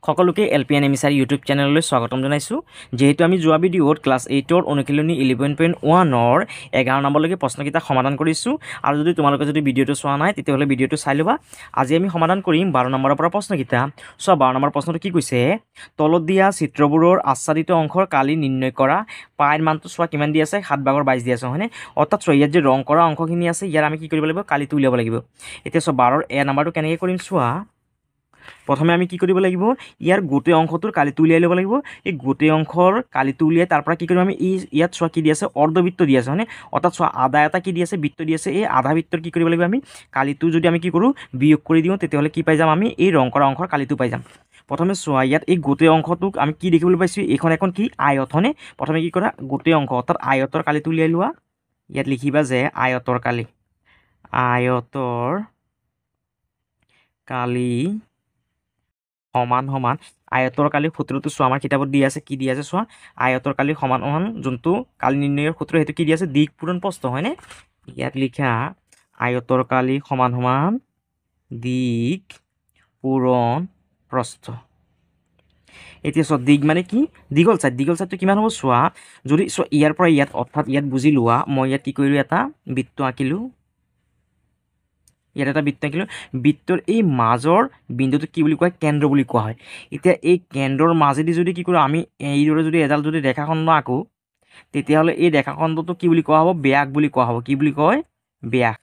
সকলোকে এলপিএন এমিছাৰ ইউটিউব চেনেললৈ স্বাগতম জনাইছোঁ। যেহেতু আমি যোৱা ভিডিঅ'ত ক্লাছ 8ৰ অনুশীলনী 11.1ৰ 11 নম্বৰলৈকে প্ৰশ্নকেইটা সমাধান কৰিছোঁ আৰু যদি তোমালোকে যদি ভিডিঅ'টো চোৱা নাই তেতিয়াহ'লে ভিডিঅ'টো চাই ল'বা। আজি আমি সমাধান কৰিম 12 নম্বৰৰ পৰা প্ৰশ্নকেইটা। চোৱা 12 নম্বৰ প্ৰশ্নটো কি কৈছে, তলত দিয়া চিত্ৰবোৰৰ আচ্ছাদিত অংশৰ কালি নিৰ্ণয় কৰা। পাইৰ মানটো চোৱা কিমান দি আছে, 7/22 দি আছে হয়নে। অৰ্থাৎ চোৱা ইয়াত যে ৰং কৰা অংশখিনি আছে ইয়াৰ আমি কি কৰিব লাগিব, কালিটো উলিয়াব লাগিব। এতিয়া চোৱা 12ৰ এ নাম্বাৰটো কেনেকৈ কৰিম চোৱা। প্ৰথমে আমি কি কৰিব লাগিব, ইয়াৰ গোটেই অংশটোৰ কালিটো উলিয়াই ল'ব লাগিব। এই গোটেই অংশৰ কালিটো উলিয়াই তাৰ পৰা কি কৰিম আমি, ইয়াত চোৱা কি দি আছে, অৰ্ধবৃত্ত দি আছে হয়নে। অৰ্থাৎ চোৱা আধা এটা কি দি আছে, বৃত্ত দি আছে। এই আধা বৃত্তৰ কি কৰিব লাগিব আমি, কালিটো যদি আমি কি কৰোঁ বিয়োগ কৰি দিওঁ তেতিয়াহ'লে কি পাই যাম আমি, এই ৰং কৰা অংশৰ কালিটো পাই যাম। প্ৰথমে চোৱা ইয়াত এই গোটেই অংশটোক আমি কি দেখিবলৈ পাইছোঁ, এইখন এখন কি আয়ত হয়নে। প্ৰথমে কি কৰা, গোটেই অংশ অৰ্থাৎ আয়তৰ কালিটো উলিয়াই লোৱা। ইয়াত লিখিবা যে আয়তৰ কালি, আয়তৰ কালি সমান সমান আয়তৰ কালিৰ সূত্ৰটো চোৱা আমাৰ কিতাপত দি আছে, কি দি আছে চোৱা, আয়তৰ কালিৰ সমান সমান যোনটো কালি নিৰ্ণয়ৰ সূত্ৰ সেইটো কি দি আছে, দিক পূৰণ প্ৰস্থ হয়নে। ইয়াত লিখা আয়তৰ কালি সমান সমান দিক পূৰণ প্ৰস্থ। এতিয়া চোৱা দিক মানে কি, দীঘল ছাইড, দীঘল ছাইডটো কিমান হ'ব চোৱা, যদি চোৱা ইয়াৰ পৰা ইয়াত অৰ্থাৎ ইয়াত বুজি লোৱা, মই ইয়াত কি কৰিলোঁ, এটা বৃত্ত আঁকিলোঁ। ইয়াত এটা বৃত্ত আঁকিলোঁ, বৃত্তৰ এই মাজৰ বিন্দুটোক কি বুলি কোৱা হয়, কেন্দ্ৰ বুলি কোৱা হয়। এতিয়া এই কেন্দ্ৰৰ মাজেদি যদি কি কৰোঁ আমি, এইদৰে যদি এডাল যদি ৰেখাখণ্ড আঁকো তেতিয়াহ'লে এই ৰেখাখণ্ডটো কি বুলি কোৱা হ'ব, ব্যাস বুলি কোৱা হ'ব। কি বুলি কয়, ব্যাস,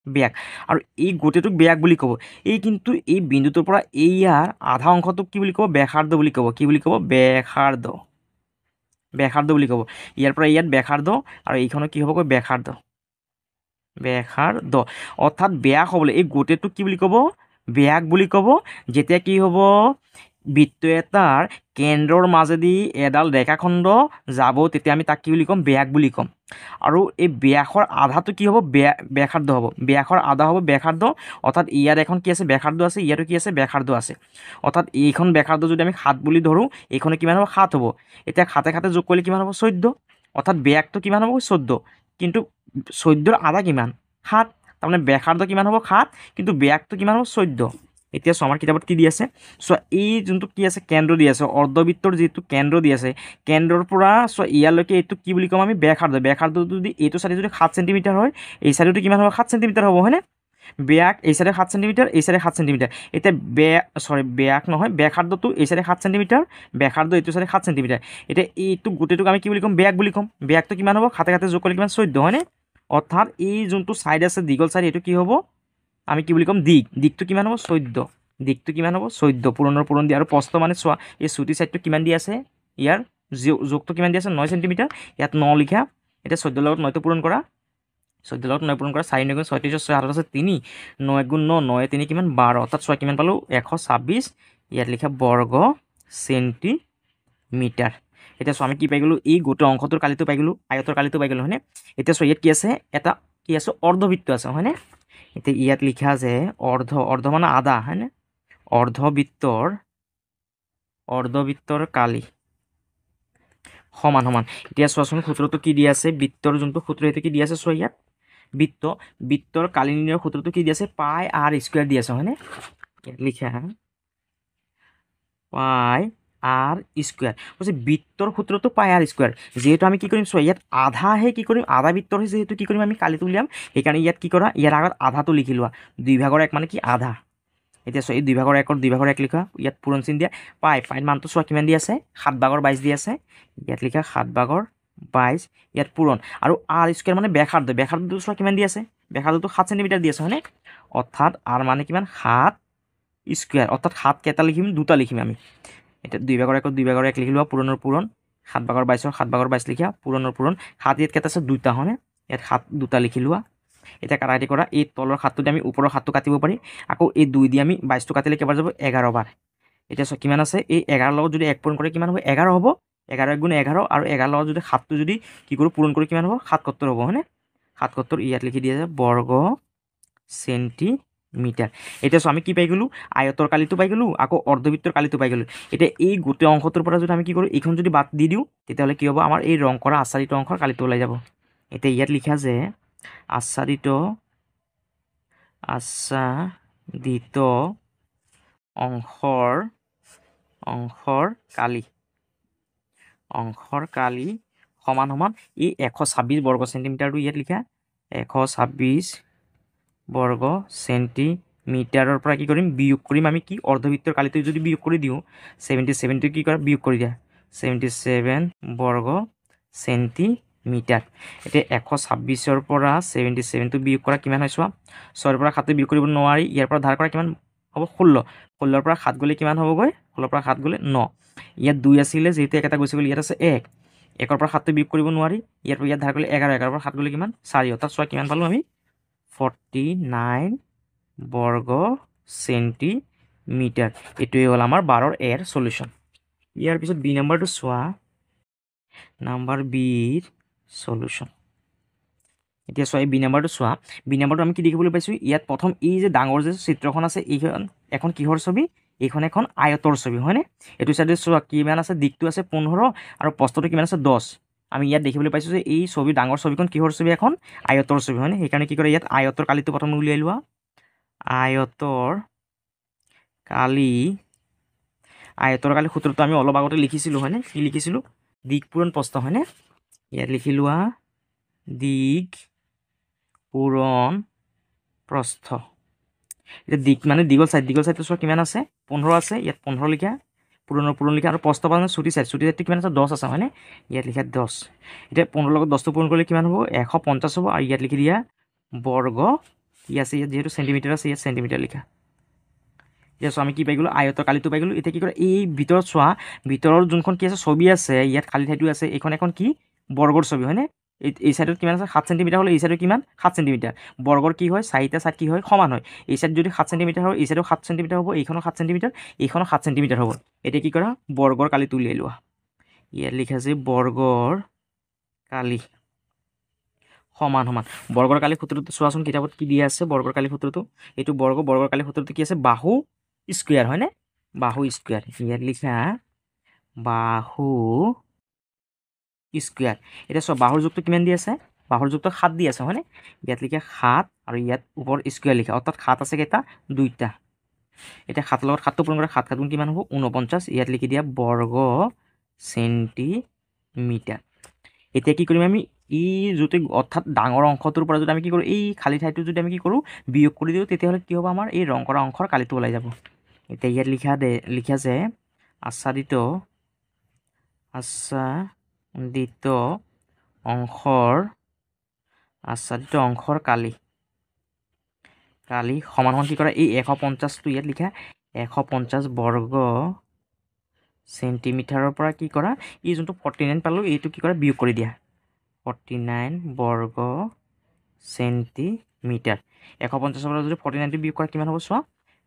ব্যাস। আৰু এই গোটেইটোক ব্যাস বুলি ক'ব। এই কিন্তু এই বিন্দুটোৰ পৰা ইয়াৰ আধা অংশটোক কি বুলি ক'ব, ব্যাসাৰ্ধ বুলি ক'ব। কি বুলি ক'ব, ব্যাসাৰ্ধ, ব্যাসাৰ্ধ বুলি ক'ব। ইয়াৰ পৰা ইয়াত ব্যাসাৰ্ধ আৰু এইখনক কি হ'বগৈ, ব্যাসাৰ্ধ, ব্যাসাৰ্ধ। অৰ্থাৎ ব্যাস হ'বলৈ এই গোটেইটোক কি বুলি ক'ব, ব্যাস বুলি ক'ব। যেতিয়া কি হ'ব, বৃত্ত এটাৰ কেন্দ্ৰৰ মাজেদি এডাল ৰেখাখণ্ড যাব তেতিয়া আমি তাক কি বুলি ক'ম, ব্যাস বুলি ক'ম। আৰু এই ব্যাসৰ আধাটো কি হ'ব, ব্যাসাৰ্ধ হ'ব। ব্যাসৰ আধা হ'ব ব্যাসাৰ্ধ। অৰ্থাৎ ইয়াত এখন কি আছে, ব্যাসাৰ্ধ আছে, ইয়াতো কি আছে, ব্যাসাৰ্ধ আছে। অৰ্থাৎ এইখন ব্যাসাৰ্ধ যদি আমি 7 বুলি ধৰোঁ, এইখনে কিমান হ'ব, 7 হ'ব। এতিয়া খাতে খাতে যোগ কৰিলে কিমান হ'ব, 14। অৰ্থাৎ ব্যাসটো কিমান হ'ব, 14, কিন্তু 14ৰ আধা কিমান, 7। তাৰমানে ব্যাসাৰ্ধ কিমান হ'ব, 7, কিন্তু ব্যাসটো কিমান হ'ব, 14। এতিয়া চোৱা আমাৰ কিতাপত কি দি আছে চোৱা, এই যোনটো কি আছে, কেন্দ্ৰ দি আছে, অৰ্ধবৃত্তৰ যিটো কেন্দ্ৰ দি আছে, কেন্দ্ৰৰ পৰা চোৱা ইয়ালৈকে এইটো কি বুলি ক'ম আমি, ব্যাসাৰ্ধ। ব্যাসাৰ্ধটো যদি এইটো চাইডে যদি 7 চেণ্টিমিটাৰ হয়, এই চাইডেটো কিমান হ'ব, 7 চেণ্টিমিটাৰ হ'ব হয়নে। ব্যাস এই চাইডে 7 চেণ্টিমিটাৰ, এই চাইডে 7 চেণ্টিমিটাৰ। এতিয়া ব্যাস নহয়, ব্যাসাৰ্ধটো এই চাইডে 7 চেণ্টিমিটাৰ, ব্যাসাৰ্ধ এইটো চাইডে 7 চেণ্টিমিটাৰ। এতিয়া এইটো গোটেইটোক আমি কি বুলি ক'ম, ব্যাস বুলি ক'ম। ব্যাসটো কিমান হ'ব, খাতে খাতে যোগ কৰিলে কিমান, 14 হয়নে। অৰ্থাৎ এই যোনটো ছাইড আছে দীঘল ছাইড, এইটো কি হ'ব, আমি কি বুলি ক'ম, দিক। দিকটো কিমান হ'ব, 14। দিকটো কিমান হ'ব, 14। পূৰণৰ পূৰণ দিয়ে আৰু প্ৰস্থ মানে চোৱা এই চুটি ছাইডটো কিমান দি আছে, ইয়াৰ যোগটো কিমান দি আছে, 9 চেণ্টিমিটাৰ। ইয়াত 9 লিখা। এতিয়া 14 লগত 9টো পূৰণ কৰা, 14 লগত 9 পূৰণ কৰা, 4 9 36, 6 হাতত আছে 3, 9 গুণ 9, 9 3 কিমান, 12। অৰ্থাৎ চোৱা কিমান পালোঁ, 126 ইয়াত লিখা বৰ্গ চেণ্টিমিটাৰ। এতিয়া চোৱা আমি কি পাই গ'লোঁ, এই গোটেই অংশটোৰ কালিটো পাই গ'লোঁ, আয়তৰ কালিটো পাই গ'লোঁ হয়নে। এতিয়া চোৱা ইয়াত কি আছে, এটা কি আছে, অৰ্ধবৃত্ত আছে হয়নে। এতিয়া ইয়াত লিখা যে অৰ্ধ মানে আধা হয়নে, অৰ্ধবৃত্তৰ কালি সমান সমান। এতিয়া চোৱাচোন সূত্ৰটো কি দি আছে, বৃত্তৰ যোনটো সূত্ৰ সেইটো কি দি আছে চোৱা, ইয়াত বৃত্তৰ কালি নিৰ্ণয়ৰ সূত্ৰটো কি দি আছে, পাই আৰ স্কুৱেৰ দি আছে হয়নে। ইয়াত লিখা পাই আৰ স্কুৱেৰ হৈছে বৃত্তৰ সূত্ৰটো, পাই আৰ স্কুৱেৰ। যিহেতু আমি কি কৰিম চোৱা, ইয়াত আধাহে কি কৰিম, আধা বৃত্তৰ হৈছে যিহেতু কি কৰিম আমি, কালিটো উলিয়াম। সেইকাৰণে ইয়াত কি কৰা, ইয়াৰ আগত আধাটো লিখি লোৱা, 2/1 মানে কি, আধা। এতিয়া চোৱা এই 2/1 2/1 লিখা, ইয়াত পূৰণ চিন দিয়া। পাইৰ মানটো চোৱা কিমান দি আছে, 7/22 দি আছে। ইয়াত লিখা 7/22, ইয়াত পূৰণ আৰু আৰ স্কুৱেৰ মানে ব্যাসাৰ্ধ। ব্যাসাৰ্ধটো চোৱা কিমান দি আছে, ব্যাসাৰ্ধটো 7 চেণ্টিমিটাৰ দি আছে হয়নে। অৰ্থাৎ আৰ মানে কিমান, 7 স্কুৱেৰ। অৰ্থাৎ 7 কেইটা লিখিম, 2টা লিখিম আমি। এতিয়া 2/1 2/1 লিখি লোৱা, পূৰণৰ পূৰণ, 7/22 7/22 লিখা, পূৰণৰ পূৰণ। 7 ইয়াত কেইটা আছে, 2টা হয়নে। ইয়াত 7 2টা লিখি লোৱা। এতিয়া কাটাকাটি কৰা, এই তলৰ 7টো দি আমি ওপৰৰ 7টো কাটিব পাৰি। আকৌ এই 2 দি আমি 22টো কাটিলে কেইবাৰ যাব, 11 বাৰ। এতিয়া চোৱা কিমান আছে, এই 11 লগত যদি 1 পূৰণ কৰে কিমান হ'ব, 11 হ'ব। 11 1 গুণ 11 আৰু 11 লগত যদি 7টো যদি কি কৰোঁ পূৰণ কৰি কিমান হ'ব, 77 হ'ব হয়নে। 77 ইয়াত লিখি দিয়া যায় বৰ্গ চেণ্টিমিটাৰ। এতিয়া চোৱা আমি কি পাই গ'লোঁ, আয়তৰ কালিটো পাই গ'লোঁ, আকৌ অৰ্ধবৃত্তৰ কালিটো পাই গ'লোঁ। এতিয়া এই গোটেই অংশটোৰ পৰা যদি আমি কি কৰোঁ, এইখন যদি বাদ দি দিওঁ তেতিয়াহ'লে কি হ'ব, আমাৰ এই ৰং কৰা আচ্ছাদিত অংশৰ কালিটো ওলাই যাব। এতিয়া ইয়াত লিখা যে আচ্ছাদিত অংশৰ অংশৰ কালি সমান সমান এই 126 বৰ্গ চেণ্টিমিটাৰটো ইয়াত লিখা 126 বৰ্গ চেণ্টিমিটাৰৰ পৰা কি কৰিম বিয়োগ কৰিম আমি কি অৰ্ধবৃত্তৰ কালিটো যদি বিয়োগ কৰি দিওঁ 77টো কি কৰা বিয়োগ কৰি দিয়া 77 বৰ্গ চেণ্টিমিটাৰ এতিয়া 126ৰ পৰা 77টো বিয়োগ কৰা কিমান হয় চোৱা 6ৰ পৰা 7 বিয়োগ কৰিব নোৱাৰি ইয়াৰ পৰা ধাৰ কৰা কিমান হ'ব 16ৰ পৰা 7 গ'লে কিমান হ'বগৈ 16ৰ পৰা 7 গ'লে 9 ইয়াত 2 আছিলে যেহেতু এটা গুচি গ'ল ইয়াত আছে 1ৰ পৰা 7 বিয়োগ কৰিব নোৱাৰি ইয়াৰ পৰা ইয়াত ধাৰ কৰিলে 11ৰ পৰা 7 গ'লে কিমান 4 অৰ্থাৎ চোৱা কিমান পালোঁ আমি 49 বৰ্গ চেণ্টিমিটাৰ এইটোৱে হ'ল আমাৰ 12ৰ এৰ সলিউশ্যন ইয়াৰ পিছত বি নাম্বাৰটো চোৱা নাম্বাৰ বিৰ সলিউশ্যন এতিয়া চোৱা এই বি নাম্বাৰটো চোৱা বি নাম্বাৰটো আমি কি দেখিবলৈ পাইছোঁ ইয়াত প্ৰথম এই যে ডাঙৰ যে চিত্ৰখন আছে এইখন এখন কিহৰ ছবি এইখন এখন আয়তৰ ছবি হয়নে এইটো চাইডে চোৱা কিমান আছে দিকটো আছে 15 আৰু প্ৰস্থটো কিমান আছে 10 আমি ইয়াত দেখিবলৈ পাইছোঁ যে এই ছবি ডাঙৰ ছবিখন কিহৰ ছবি এখন আয়তৰ ছবি হয়নে সেইকাৰণে কি কৰে ইয়াত আয়তৰ কালিটো প্ৰথম উলিয়াই লোৱা আয়তৰ কালি সূত্ৰটো আমি অলপ আগতে লিখিছিলোঁ হয়নে কি লিখিছিলোঁ দিক পূৰণ প্ৰস্থ হয়নে ইয়াত লিখি লোৱা দিক পূৰণ প্ৰস্থ এতিয়া দিক মানে দীঘল চাইডটো চোৱা কিমান আছে 15 আছে ইয়াত 15 লিখা পূৰণ লিখা আৰু প্ৰস্থ পালে চুটি চাইডটো কিমান আছে 10 আছে হয়নে ইয়াত লিখা 10 এতিয়া 15 লগত 10টো পূৰণ কৰিলে কিমান হ'ব 150 হ'ব আৰু ইয়াত লিখি দিয়া বৰ্গ কি আছে ইয়াত যেহেতু চেণ্টিমিটাৰ আছে ইয়াত চেণ্টিমিটাৰ লিখা এতিয়া চোৱা আমি কি পাই গ'লোঁ আয়তৰ কালিটো পাই গ'লোঁ এতিয়া কি কৰে এই ভিতৰত চোৱা ভিতৰৰ যোনখন কি আছে ছবি আছে ইয়াত খালী ঠাইটো আছে এইখন এখন কি বৰ্গৰ ছবি হয়নে এই চাইডত কিমান আছে 7 সেণ্টিমিটাৰ হ'লে এই চাইডত কিমান 7 সেণ্টিমিটাৰ বৰ্গৰ কি হয় 4টা চাইড কি হয় সমান হয় এই চাইড যদি 7 সেণ্টিমিটাৰ হয় এই চাইডো 7 সেণ্টিমিটাৰ হ'ব এইখনো 7 সেণ্টিমিটাৰ এইখনো 7 সেণ্টিমিটাৰ হ'ব এতিয়া কি কৰা বৰ্গৰ কালিটো উলিয়াই লোৱা ইয়াত লিখা আছে বৰ্গৰ কালি সমান বৰ্গৰ কালি সূত্ৰটো চোৱাচোন কিতাপত কি দিয়া আছে বৰ্গৰ কালি সূত্ৰটো এইটো বৰ্গৰ কালি সূত্ৰটো কি আছে বাহু স্কুয়াৰ হয়নে বাহু স্কুয়াৰ ইয়াত লিখা বাহু স্কুয়াৰ এতিয়া চোৱা বাহুৰ যুগটো কিমান দি আছে বাহুৰ যুগটো 7 দি আছে হয়নে ইয়াত লিখা 7 আৰু ইয়াত ওপৰ স্কুয়াৰ লিখা অৰ্থাৎ 7 আছে কেইটা দুইটা এতিয়া 7 লগত 7টো পূৰণ কৰা 7 7 গুণ কিমান হ'ব 49 ইয়াত লিখি দিয়া বৰ্গ চেণ্টিমিটাৰ এতিয়া কি কৰিম আমি ই যদি অৰ্থাৎ ডাঙৰ অংশটোৰ পৰা যদি আমি কি কৰোঁ এই খালী ঠাইটো যদি আমি কি কৰোঁ বিয়োগ কৰি দিওঁ তেতিয়াহ'লে কি হ'ব আমাৰ এই ৰং কৰা অংশৰ কালিটো ওলাই যাব এতিয়া ইয়াত লিখা যে আচ্ছাদিত অংশৰ কালি সমান কি কৰা এই 150টো ইয়াত লিখা 150 বৰ্গ চেণ্টিমিটাৰৰ পৰা কি কৰা এই যোনটো 49 পালোঁ এইটো কি কৰা বিয়োগ কৰি দিয়া 49 বৰ্গ চেণ্টিমিটাৰ 150ৰ পৰা যদি 49টো বিয়োগ কৰা কিমান হ'ব চোৱা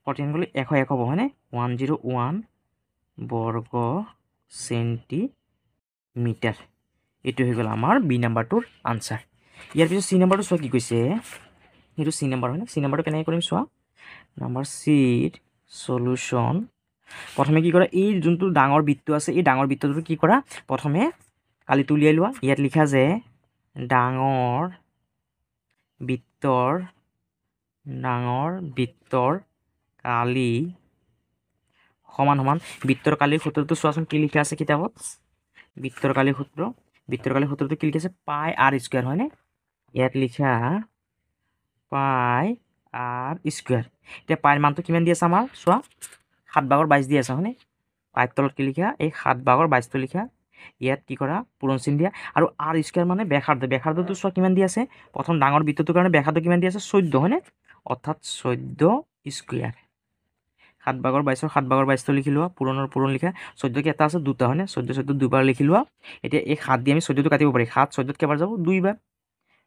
49 গ'লে 101 হ'ব হয়নে 101 বৰ্গ চেণ্টিমিটাৰ এইটো হৈ গ'ল আমাৰ বি নাম্বাৰটোৰ আনচাৰ ইয়াৰ পিছত চি নাম্বাৰটো চোৱা কি কৈছে এইটো চি নাম্বাৰ হয়নে চি নাম্বাৰটো কেনেকৈ কৰিম চোৱা নাম্বাৰ চিৰ সলিউশ্যন প্ৰথমে কি কৰা এই যোনটো ডাঙৰ বৃত্ত আছে এই ডাঙৰ বৃত্তটো কি কৰা প্ৰথমে কালিটো উলিয়াই লোৱা ইয়াত লিখা যে ডাঙৰ বৃত্তৰ কালি সমান বৃত্তৰ কালিৰ সূত্ৰটো চোৱাচোন কি লিখা আছে কিতাপত বৃত্তৰ কালিৰ সূত্ৰটো কি লিখা আছে পাই আৰ স্কুয়াৰ হয়নে ইয়াত লিখা পাই আৰ স্কুয়াৰ এতিয়া পাইৰ মানটো কিমান দি আছে আমাৰ চোৱা 7/22 দি আছে হয়নে পাইৰ তলত কি লিখা এই 7/22টো লিখা ইয়াত কি কৰা পূৰণ চিন দিয়া আৰু আৰ স্কুয়াৰ মানে ব্যাসাৰ্ধটো চোৱা কিমান দি আছে প্ৰথম ডাঙৰ বৃত্তটোৰ কাৰণে ব্যাসাৰ্ধ কিমান দি আছে 14 হয়নে অৰ্থাৎ 14 স্কুয়াৰ 7/22ৰ 7/22টো লিখি লোৱা পূৰণ লিখা 14 কি এটা আছে দুটা হয়নে 14 দুবাৰ লিখি লোৱা এতিয়া এই 7 দি আমি 14টো কাটিব পাৰি 7 14ত কেইবাৰ যাব দুইবাৰ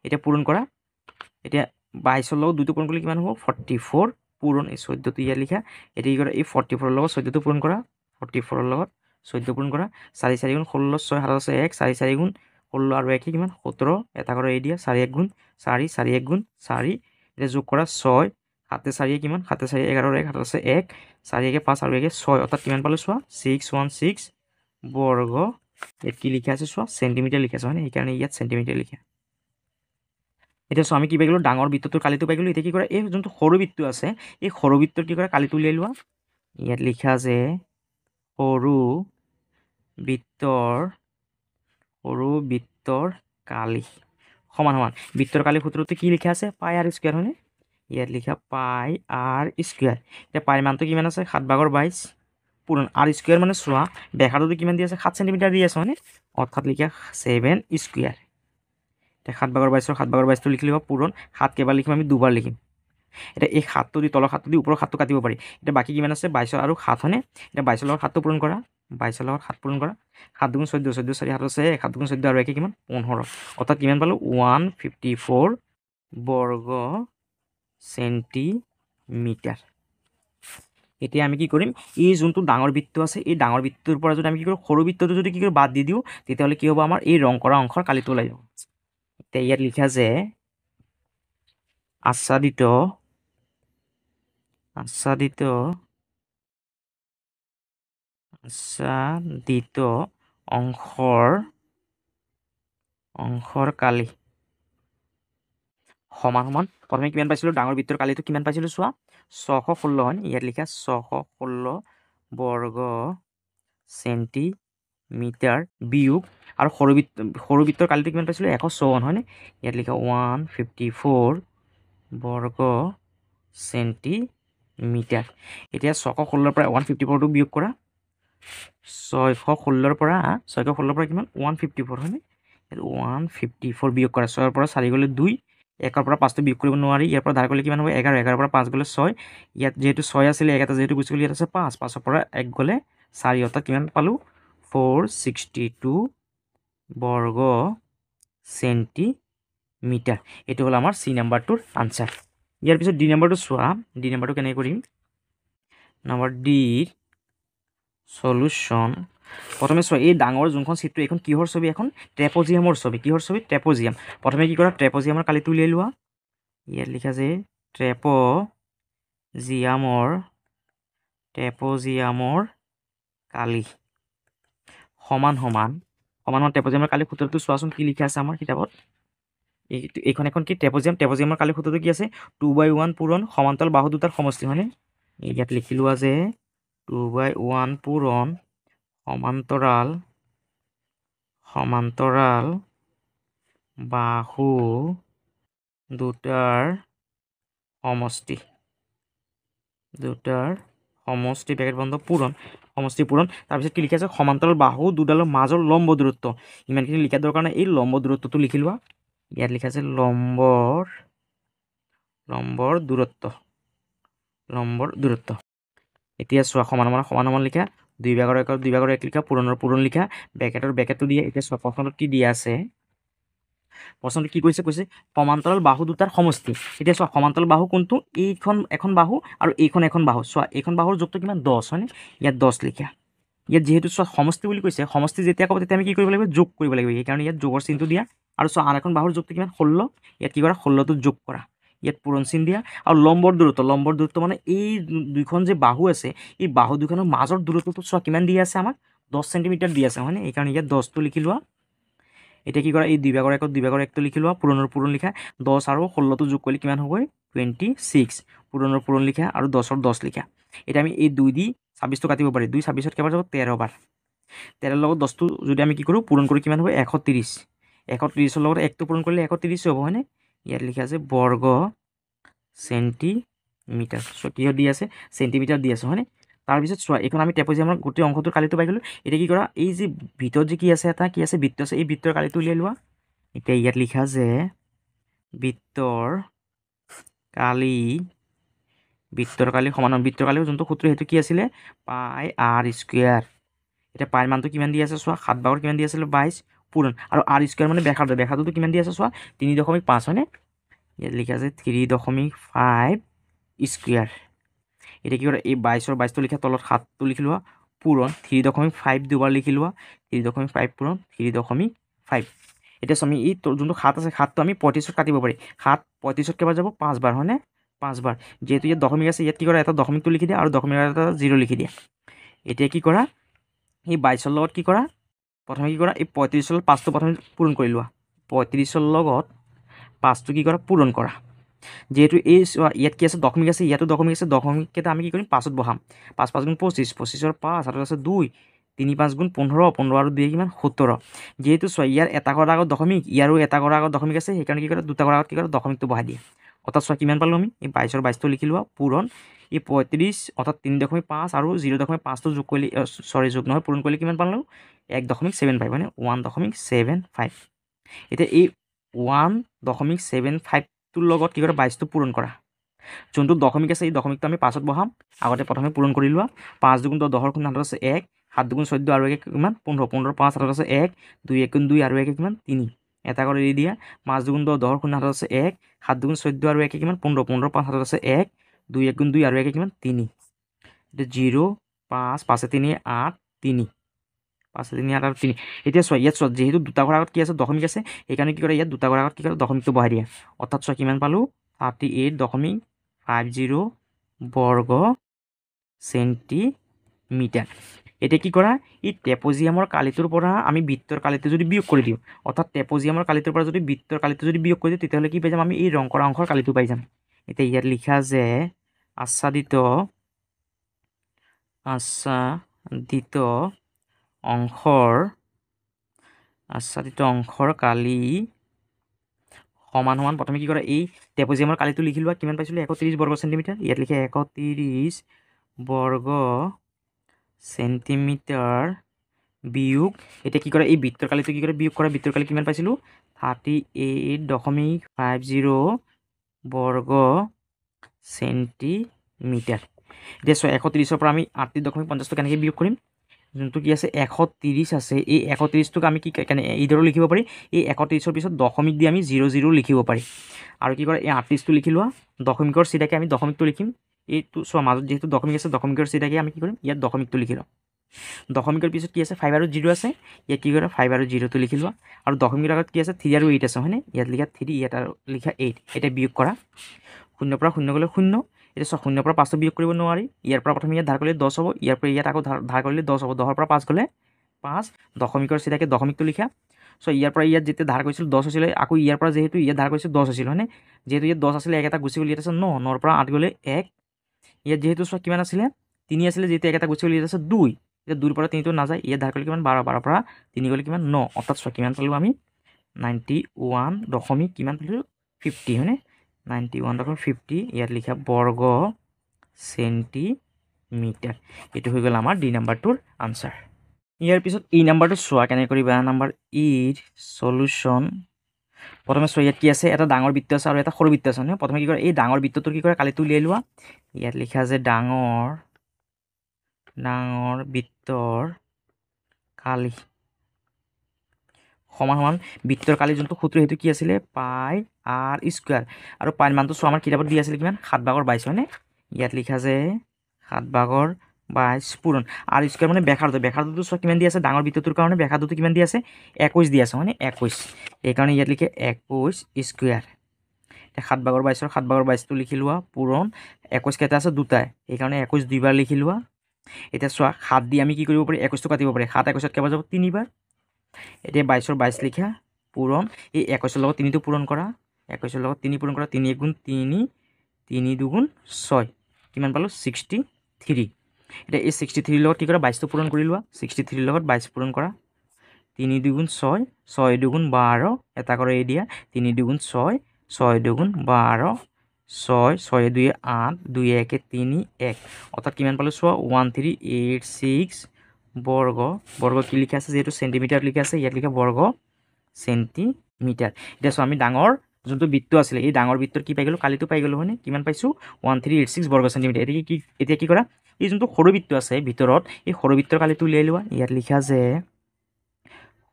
এতিয়া পূৰণ কৰা এতিয়া 22ৰ লগত 2টো পূৰণ কৰিলে কিমান হ'ব 44 পূৰণ এই 14টো ইয়াত লিখা এতিয়া কি কৰা এই 44ৰ লগত 14টো পূৰণ কৰা 44ৰ লগত 14 পূৰণ কৰা 4 4 গুণ 16 6 7 আছে 1 4 4 গুণ 16 আৰু 1 কিমান 17 এটা কৰা এই দিয়া 4 1 গুণ 4 4 1 গুণ 4 এতিয়া যোগ কৰা 6 7 4 কিমান 7 4 11 1 7 আছে 1 4 1 5 আৰু 1 6 অৰ্থাৎ কিমান পালোঁ চোৱা 616 বৰ্গ ইয়াত কি লিখা আছে চোৱা চেণ্টিমিটাৰ লিখা আছে হয়নে সেইকাৰণে ইয়াত চেণ্টিমিটাৰ লিখা এতিয়া চোৱা আমি কি পাই গ'লোঁ ডাঙৰ বৃত্তটোৰ কালিটো পাই গ'লোঁ এতিয়া কি কৰে এই যোনটো সৰু বৃত্ত আছে এই সৰু বৃত্তৰ কি কৰে কালিটো উলিয়াই লোৱা ইয়াত লিখা যে সৰু বৃত্তৰ কালি সমান সমান বৃত্তৰ কালি সূত্ৰটো কি লিখা আছে পাই আৰ স্কুৱেৰ হয়নে ইয়াত লিখা পাই আৰ স্কুৱেৰ এতিয়া পাইৰ মানটো কিমান আছে 7/22 পূৰণ আৰ স্কুৱেৰ মানে চোৱা ব্যাসাৰ্ধটো কিমান দি আছে 7 সেন্টিমিটাৰ দি আছে হয়নে অৰ্থাৎ লিখা 7 স্কুৱেৰ এতিয়া 7/22 7/22টো লিখি লিখা পূৰণ 7 কেইবাৰ লিখিম আমি দুবাৰ লিখিম এতিয়া এই 7টো দি তলৰ 7টো দি ওপৰৰ 7টো কাটিব পাৰি এতিয়া বাকী কিমান আছে 22 আৰু 7 হয়নে এতিয়া 22 লগত 7টো পূৰণ কৰা 22 লগত 7 পূৰণ কৰা 7 দুগুণ 14 14 4 7 আছে 7 দুগুণ 14 আৰু একে কিমান 15 অৰ্থাৎ কিমান পালো 154 বৰ্গ সেন্টিমিটাৰ এতিয়া আমি কি কৰিম এই যোনটো ডাঙৰ বৃত্ত আছে এই ডাঙৰ বৃত্তৰ পৰা যদি আমি কি কৰোঁ সৰু বৃত্তটো যদি কি কৰোঁ বাদ দি দিওঁ তেতিয়াহ'লে কি হ'ব আমাৰ এই ৰং কৰা অংশৰ কালিটো ওলাই যাব এতিয়া ইয়াত লিখা যে আচ্ছাদিত অংশৰ কালি সমান সমান প্ৰথমে কিমান পাইছিলোঁ ডাঙৰ বৃত্তৰ কালিটো কিমান পাইছিলোঁ চোৱা 616 হয় ইয়াত লিখা 616 বৰ্গ সেন্টিমিটাৰ বিয়োগ আৰু সৰু বৃত্তৰ কালিটো কিমান পাইছিলোঁ 154 হয়নে ইয়াত লিখা 154 বৰ্গ সেন্টিমিটাৰ এতিয়া 616ৰ পৰা 154টো বিয়োগ কৰা 616ৰ পৰা কিমান 154 হয়নে 154 বিয়োগ কৰা 6ৰ পৰা 4 গ'লে 2 1ৰ পৰা 5টো বিয়োগ কৰিব নোৱাৰি ইয়াৰ পৰা ধাৰ কৰিলে কিমান হ'ব 11 11ৰ পৰা 5 গ'লে 6 ইয়াত যেহেতু 6 আছিলে এটা যেহেতু গুচি গ'ল ইয়াত আছে 5 5ৰ পৰা 1 গ'লে 4 অৰ্থাৎ কিমান পালোঁ 462 বৰ্গ সেন্টিমিটাৰ এইটো হ'ল আমাৰ চি নাম্বাৰটোৰ আনচাৰ ইয়াৰ পিছত ডি নাম্বাৰটো চোৱা ডি নাম্বাৰটো কেনেকৈ কৰিম নম্বৰ ডিৰ সলিউশ্যন প্ৰথমে চোৱা এই ডাঙৰ যোনখন চিত্ৰ এইখন কিহৰ ছবি এখন ট্ৰেপজিয়ামৰ ছবি কিহৰ ছবি ট্ৰেপজিয়াম প্ৰথমে কি কৰা ট্ৰেপজিয়ামৰ কালিটো উলিয়াই লোৱা ইয়াত লিখা যে ট্ৰেপজিয়ামৰ কালি সমান সমান ট্ৰেপজিয়ামৰ কালি সূত্ৰটো চোৱাচোন কি লিখা আছে আমাৰ কিতাপত এইখন এখন কি ট্ৰেপজিয়ামৰ কালি সূত্ৰটো কি আছে 2/1 পূৰণ সমান্তৰাল বাহু দুটাৰ সমষ্টি হয়নে ইয়াত লিখি লোৱা যে 2/1 পূৰণ সমান্তৰাল বাহু দুটাৰ সমষ্টি ব্ৰেকেট বন্ধ পূৰণ সমষ্টি পূৰণ তাৰপিছত কি লিখা আছে সমান্তৰাল বাহু দুডালৰ মাজৰ লম্ব দূৰত্ব ইমানখিনি লিখা দৰকাৰ নাই এই লম্ব দূৰত্বটো লিখি লোৱা ইয়াত লিখা আছে লম্বৰ দূৰত্ব এতিয়া চোৱা সমান সমান লিখা 2/1 লিখা পূৰণ লিখা ব্ৰেকেটটো দিয়ে এতিয়া চোৱা প্ৰশ্নটোত কি দিয়া আছে প্ৰশ্নটো কি কৈছে সমান্তৰাল বাহু দুটাৰ সমষ্টি এতিয়া চোৱা সমান্তৰাল বাহু কোনটো এইখন এখন বাহু আৰু এইখন এখন বাহু চোৱা এইখন বাহুৰ যোগটো কিমান 10 হয়নে ইয়াত 10 লিখা ইয়াত যেহেতু চোৱা সমষ্টি বুলি কৈছে সমষ্টি যেতিয়া ক'ব তেতিয়া আমি কি কৰিব লাগিব যোগ কৰিব লাগিব সেইকাৰণে ইয়াত যোগৰ চিনটো দিয়া আৰু চোৱা আন এখন বাহুৰ যোগটো কিমান 16 ইয়াত কি কৰা 16টো যোগ কৰা ইয়াত পূৰণ চিন দিয়া আৰু লম্বৰ দূৰত্ব মানে এই দুইখন যে বাহু আছে এই বাহু দুখনৰ মাজৰ দূৰত্বটো চোৱা কিমান দিয়া আছে আমাক 10 সেন্টিমিটাৰ দিয়া আছে হয়নে এইকাৰণে ইয়াত 10টো লিখি লোৱা এতিয়া কি কৰা এই 2/1টো লিখি লোৱা পূৰণ লিখা 10 আৰু 16টো যোগ কৰিলে কিমান হ'ব 26 পূৰণ লিখা আৰু 10ৰ 10 লিখা এতিয়া আমি এই 2 দি 26টো কাটিব পাৰি 2 26ত কেইবাৰ যাব 13 বাৰ 13ৰ লগত 10টো যদি আমি কি কৰোঁ পূৰণ কৰি কিমান হ'ব 130 130ৰ লগত 1টো পূৰণ কৰিলে 130 হ'ব হয়নে ইয়াত লিখা আছে বৰ্গ সেন্টিমিটাৰ কিহত দি আছে সেন্টিমিটাৰ দি আছে হয়নে তাৰপিছত চোৱা এইখন আমি ট্ৰেপজিয়ামৰ গোটেই অংশটোৰ কালিটো পাই গ'লোঁ এতিয়া কি কৰা এই যে ভিতৰত যে কি আছে বৃত্ত আছে এই বৃত্তৰ কালিটো উলিয়াই লোৱা এতিয়া ইয়াত লিখা যে বৃত্তৰ কালি সমান বৃত্তৰ কালিৰ যোনটো সূত্ৰ সেইটো কি আছিলে পাই আৰ স্কুৱেৰ এতিয়া পাইৰ মানটো কিমান দি আছে চোৱা 7/1 কিমান দি আছিলে 22 পূৰণ আৰু আৰ স্কুৱেৰ মানে ব্যাসাৰ্ধটো কিমান দি আছে চোৱা 3.5 হয়নে ইয়াত লিখা আছে 3.5 স্কুৱেৰ এতিয়া কি কৰে এই 22টো লিখা তলত 7টো লিখি লোৱা পূৰণ 3.5 দুবাৰ লিখি লোৱা 3.5 পূৰণ 3.5 এতিয়া আমি এই যোনটো 7 আছে 7টো আমি 35ত কাটিব পাৰি 7 35ত কেইবাৰ যাব 5 বাৰ হয়নে 5 বাৰ যেহেতু ইয়াত দশমিক আছে ইয়াত কি কৰা এটা দশমিকটো লিখি দিয়া আৰু দশমিকৰ এটা 0 লিখি দিয়া এতিয়া কি কৰা এই 22ৰ লগত কি কৰা প্ৰথমে কি কৰা এই 35ৰ 5টো প্ৰথমে পূৰণ কৰি লোৱা 35ৰ লগত 5টো কি কৰা পূৰণ কৰা যেহেতু এই ইয়াত কি আছে দশমিক আছে, ইয়াতো দশমিক আছে, দশমিককেইটা আমি কি কৰিম 5ত বহাম। 5 5 গুণ 25, 25ৰ 5 আৰু আছে 2, 3 5 গুণ 15, 15 আৰু 2 কিমান 17। যেহেতু চোৱা ইয়াৰ এটা কৰাৰ আগত দশমিক, ইয়াৰো এটা কৰাৰ আগত দশমিক আছে, সেইকাৰণে কি কৰে দুটা কৰাৰ আগত কি কৰে দশমিকটো বহাই দিয়ে। অৰ্থাৎ চোৱা কিমান পালোঁ আমি, এই 22ৰ 22টো লিখি লোৱা পূৰণ এই 35 অৰ্থাৎ 3.5 আৰু 0.5টো যোগ কৰিলে যোগ নহয় পূৰণ কৰিলে কিমান পালোঁ 1.75 মানে 1.75। এতিয়া এই 1.75টোৰ লগত কি কৰে 22টো পূৰণ কৰা, যোনটো দশমিক আছে এই দশমিকটো আমি 5ত বহাম। আগতে প্ৰথমে পূৰণ কৰি লোৱা। 5 দুগুণ 10, 10ৰ গুণ 7 আছে 1, 7 দুগুণ 14 আৰু 1 কিমান 15, 15 5 7 আছে 1, 2 1 গুণ 2 আৰু 1 কিমান 3, এটা কৰি এৰি দিয়া। 5 দুগুণ 10, 10ৰ গুণ 7 আছে 1, 7 দুগুণ 14 আৰু 1 কিমান 15, 15 5 7 আছে 1, 2 1 গুণ 2 আৰু 1 কিমান 3। এতিয়া 0 5 5 3 8 3, 5 3 8 আৰু 3। এতিয়া চোৱা ইয়াত চোৱা যেহেতু দুটা ঘৰৰ আগত কি আছে দশমিক আছে, সেইকাৰণে কি কৰে ইয়াত দুটা ঘৰৰ আগত কি কৰে দশমিকটো বহাই দিয়ে। অৰ্থাৎ চোৱা কিমান পালোঁ 38.50 বৰ্গ চেণ্টিমিটাৰ। এতিয়া কি কৰা এই ট্ৰেপজিয়ামৰ কালিটোৰ পৰা আমি বৃত্তৰ কালিটো যদি বিয়োগ কৰি দিওঁ, অৰ্থাৎ ট্ৰেপজিয়ামৰ কালিটোৰ পৰা যদি বৃত্তৰ কালিটো যদি বিয়োগ কৰি দিওঁ তেতিয়াহ'লে কি পাই যাম আমি এই ৰং কৰা অংশৰ কালিটো পাই যাম। এতিয়া ইয়াত লিখা যে আচ্ছাদিত অংশৰ কালি সমান সমান প্ৰথমে কি কৰে এই ট্ৰেপজিয়ামৰ কালিটো লিখি লোৱা। কিমান পাইছিলোঁ 130 বৰ্গ চেণ্টিমিটাৰ। ইয়াত লিখে 130 বৰ্গ চেণ্টিমিটাৰ বিয়োগ। এতিয়া কি কৰে এই বৃত্তৰ কালিটো কি কৰে বিয়োগ কৰে। বৃত্তৰ কালি কিমান পাইছিলোঁ 38.50 বৰ্গ চেণ্টিমিটাৰ। এতিয়া চোৱা 130ৰ পৰা আমি 38.50টো কেনেকৈ বিয়োগ কৰিম, যোনটো কি আছে 130 আছে, এই 130টোক আমি কি কেনে এইদৰে লিখিব পাৰি, এই 130ৰ পিছত দশমিক দি আমি 0 0 লিখিব পাৰি। আৰু কি কৰে এই 38টো লিখি লোৱা, দশমিকৰ চিধাকে আমি দশমিকটো লিখিম। এইটো চোৱা মাজত যিহেতু দশমিক আছে দশমিকৰ চিধাকে আমি কি কৰিম ইয়াত দশমিকটো লিখি ল'ম। দশমিকৰ পিছত কি আছে 5 আৰু 0 আছে, ইয়াত কি কৰে 5 আৰু 0টো লিখি লোৱা। আৰু দশমিকৰ আগত কি আছে 3 আৰু 8 আছে হয়নে, ইয়াত লিখা 3 ইয়াত আৰু লিখা 8। এতিয়া বিয়োগ কৰা, 0 পৰা 0 গ'লে 0। এতিয়া চোৱা 0 পৰা 5টো বিয়োগ কৰিব নোৱাৰি, ইয়াৰ পৰা প্ৰথমে ইয়াত ধাৰ কৰিলে 10 হ'ব, ইয়াৰ পৰা ইয়াত আকৌ ধাৰ কৰিলে 10 হ'ব। 10ৰ পৰা 5 গ'লে 5, দশমিকৰ চিধাকে দশমিকটো লিখা। চ' ইয়াৰ পৰা ইয়াত যেতিয়া ধাৰ কৰিছিল 10 হৈছিলে, আকৌ ইয়াৰ পৰা যিহেতু ইয়াত ধাৰ কৰিছিল 10 হৈছিল হয়নে, যিহেতু ইয়াত 10 আছিলে 1 এটা গুচি গ'ল, ইয়াত আছে 9, 9ৰ পৰা 8 গ'লে 1। ইয়াত যিহেতু চোৱা কিমান আছিলে 3 আছিলে, যিহেতু 1 এটা গুচি গ'ল ইয়াত আছে 2, এতিয়া 2ৰ পৰা 3টো নাযায়, ইয়াত ধাৰ কৰিলে কিমান 12, 12ৰ পৰা 3 গ'লে কিমান 9। অৰ্থাৎ চোৱা কিমান পালোঁ আমি 91 কিমান পালোঁ 50 হয়নে, 91.50 ইয়াত লিখা বৰ্গ চেণ্টিমিটাৰ। এইটো হৈ গ'ল আমাৰ ডি নাম্বাৰটোৰ আনচাৰ। ইয়াৰ পিছত ই নাম্বাৰটো চোৱা কেনেকৈ কৰিবা। নাম্বাৰ ইৰ সলিউশ্যন। প্ৰথমে চোৱা ইয়াত কি আছে এটা ডাঙৰ বৃত্ত আছে আৰু এটা সৰু বৃত্ত আছে নহয়। প্ৰথমে কি কৰে এই ডাঙৰ বৃত্তটোৰ কি কৰে কালিটো উলিয়াই লোৱা। ইয়াত লিখা যে ডাঙৰ বৃত্তৰ কালি সমান সমান বৃত্তৰ কালি যোনটো সূত্ৰ সেইটো কি আছিলে পাই আৰ স্কুৱাৰ। আৰু পাইৰ মানটো চোৱা আমাৰ কিতাপত দি আছিলে কিমান 7/22 হয়নে। ইয়াত লিখা যে 7/22 পূৰণ আৰ স্কুৱাৰ মানে ব্যাসাৰ্ধটো চোৱা কিমান দি আছে ডাঙৰ বৃত্তটোৰ কাৰণে ব্যাসাৰ্ধটো কিমান দি আছে 21 দি আছে হয়নে 21। সেইকাৰণে ইয়াত লিখে 21 স্কুৱাৰ। 7/22ৰ 7/22টো লিখি লোৱা পূৰণ 21 কেইটা আছে দুটাই, সেইকাৰণে 21 দুইবাৰ লিখি লোৱা। এতিয়া চোৱা 7 দি আমি কি কৰিব পাৰি 21টো কাটিব পাৰি, 7 21ত কেইবাৰ যাব 3বাৰ। এতিয়া 22ৰ 22 লিখা পূৰণ এই 21ৰ লগত 3টো পূৰণ কৰা, 21ৰ লগত 3 পূৰণ কৰা, 3 গুণ 3, 3 2 6 কিমান পালোঁ 63। এতিয়া এই 63ৰ লগত কি কৰা 22টো পূৰণ কৰি লোৱা, 63ৰ লগত 22 পূৰণ কৰা, 3 2 6, 6 2 12 এটা কৰি এৰি দিয়া, 3 2 6, 6 2 12, 6 6 2 8, 2 1 3 1 অৰ্থাৎ কিমান পালোঁ চোৱা 1386 বৰ্গ কি লিখা আছে যিহেতু চেণ্টিমিটাৰ লিখা আছে ইয়াত লিখা বৰ্গ চেণ্টিমিটাৰ। এতিয়া চোৱা আমি ডাঙৰ যোনটো বৃত্ত আছিলে এই ডাঙৰ বৃত্তৰ কি পাই গ'লোঁ কালিটো পাই গ'লোঁ হয়নে, কিমান পাইছোঁ 1386 বৰ্গ চেণ্টিমিটাৰ। এতিয়া কি কৰা এই যোনটো সৰু বৃত্ত আছে ভিতৰত এই সৰু বৃত্তৰ কালিটো উলিয়াই লোৱা। ইয়াত লিখা যে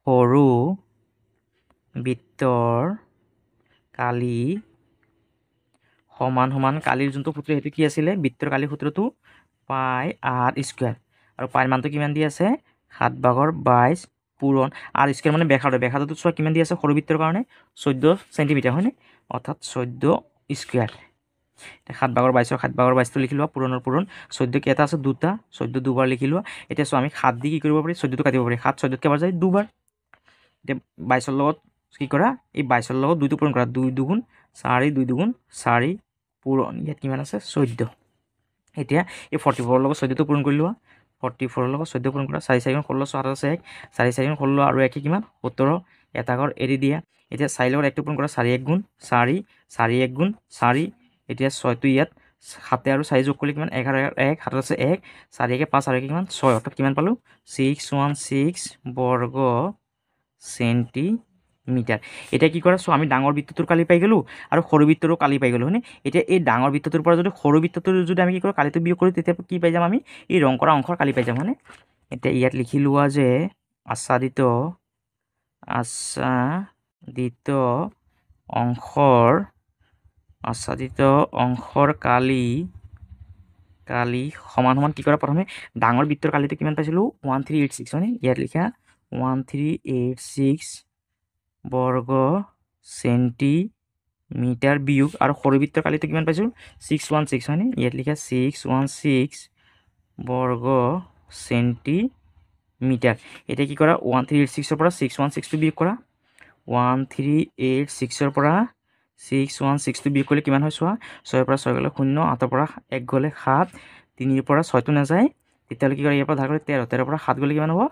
সৰু বৃত্তৰ কালি সমান সমান কালিৰ যোনটো সূত্ৰ সেইটো কি আছিলে বৃত্তৰ কালিৰ সূত্ৰটো পাই আৰ স্কুৱাৰ। আৰু পাইৰ মানটো কিমান দি আছে 7/22 পূৰণ আৰ স্কুৱাৰ মানে ব্যাসাৰ্ধটো চোৱা কিমান দি আছে সৰু বৃত্তৰ কাৰণে 14 চেণ্টিমিটাৰ হয়নে, অৰ্থাৎ 14 স্কুৱাৰ। 7/22ৰ 7/22টো লিখি লোৱা পূৰণৰ পূৰণ 14 কেইটা আছে দুটা, 14 দুবাৰ লিখি লোৱা। এতিয়া চোৱা আমি 7 দি কি কৰিব পাৰি 14টো কাটিব পাৰি, 7 14ত কেইবাৰ যায় দুবাৰ। এতিয়া 22ৰ লগত কি কৰা এই 22ৰ লগত 2টো পূৰণ কৰা 2 দুগুণ 4 2 দুগুণ 4 পূৰণ ইয়াত কিমান আছে 14 এতিয়া এই 44ৰ লগত 14টো পূৰণ কৰি লোৱা 44ৰ লগত 14 পূৰণ কৰা 4 4 16 7 আছে 1 4 4 16 আৰু 1 কিমান 17 এটা ঘৰ এৰি দিয়া এতিয়া 4 লগত 1টো পূৰণ কৰা 4 1 গুণ 4 4 1 গুণ 4 এতিয়া 6টো ইয়াত 7 আৰু 4 যোগ কৰিলে কিমান 11 1 7 আছে 1 4 1 5 আৰু 1 কিমান 6 অৰ্থাৎ কিমান পালোঁ 616 বৰ্গ চেণ্টিমিটাৰ এতিয়া কি কৰা চোৱা আমি ডাঙৰ বৃত্তটোৰ কালি পাই গ'লোঁ আৰু সৰু বৃত্তৰো কালি পাই গ'লোঁ হয়নে এতিয়া এই ডাঙৰ বৃত্তটোৰ পৰা যদি সৰু বৃত্তটোৰ যদি আমি কি কৰোঁ কালিটো বিয়োগ কৰোঁ তেতিয়া কি পাই যাম আমি এই ৰং কৰা অংশৰ কালি পাই যাম হয়নে এতিয়া ইয়াত লিখি লোৱা যে আচ্ছাদিত অংশৰ কালি সমান সমান কি কৰা প্ৰথমে ডাঙৰ বৃত্তৰ কালিটো কিমান পাইছিলোঁ 1386 হয়নে ইয়াত লিখা 1386 বৰ্গ চেণ্টিমিটাৰ বিয়োগ আৰু সৰু বৃত্তৰ কালিটো কিমান পাইছোঁ 616 হয়নে ইয়াত লিখা 616 বৰ্গ চেণ্টিমিটাৰ এতিয়া কি কৰা 1386ৰ পৰা 616টো বিয়োগ কৰা 1386ৰ পৰা 616টো বিয়োগ কৰিলে কিমান হয় চোৱা 6ৰ পৰা 6 গ'লে 0 8ৰ পৰা 1 গ'লে 7 3ৰ পৰা 6টো নাযায় তেতিয়াহ'লে কি কৰে ইয়াৰ পৰা ভাগ কৰিলে 13 13ৰ পৰা 7 গ'লে কিমান হ'ব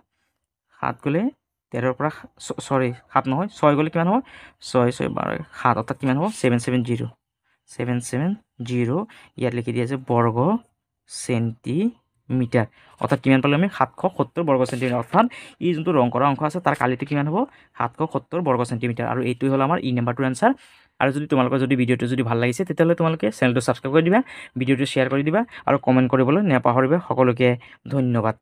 7 গ'লে 13ৰ পৰা 7 নহয় 6 গ'লে কিমান হ'ব 6 6 12 7 অৰ্থাৎ কিমান হ'ব 770 ইয়াত লিখি দিয়া আছে বৰ্গ চেণ্টিমিটাৰ অৰ্থাৎ কিমান পালোঁ আমি 770 বৰ্গ চেণ্টিমিটাৰ অৰ্থাৎ এই যোনটো ৰং কৰা অংশ আছে তাৰ কালিটো কিমান হ'ব 770 বৰ্গ চেণ্টিমিটাৰ আৰু এইটোৱে হ'ল আমাৰ নাম্বাৰটোৰ এনচাৰ আৰু যদি তোমালোকৰ যদি ভিডিঅ'টো যদি ভাল লাগিছে তেতিয়াহ'লে তোমালোকে চেনেলটো ছাবস্ক্ৰাইব কৰি দিবা ভিডিঅ'টো শ্বেয়াৰ কৰি দিবা আৰু কমেণ্ট কৰিবলৈ নাপাহৰিবা সকলোকে ধন্যবাদ